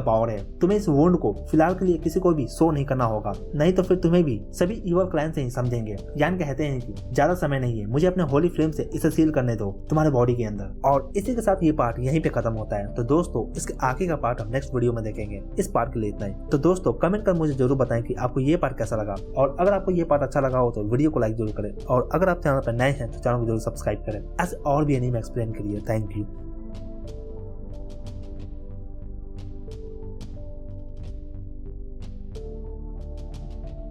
पावर है। तुम्हें इस वुंड को फिलहाल के लिए किसी को भी शो नहीं करना होगा, नहीं तो फिर तुम्हें भी सभी इवल क्लैन से ही समझेंगे। यान कहते हैं कि ज्यादा समय नहीं है, मुझे अपने होली फ्लेम से इसे सील करने दो तुम्हारे बॉडी के अंदर। और इसी के साथ ये पार्ट यहीं पे खत्म होता है। तो दोस्तों इसके आगे का पार्ट हम नेक्स्ट वीडियो में देखेंगे। इस पार्ट के लिए इतना ही। तो दोस्तों कमेंट कर मुझे जरूर बताएं कि आपको ये पार्ट कैसा लगा, और अगर आपको ये पार्ट अच्छा लगा हो तो वीडियो को लाइक जरूर करें, और अगर आप चैनल पर नए हैं तो चैनल को जरूर सब्सक्राइब करें ऐसे और भी एनीमे एक्सप्लेन के लिए। Thank you.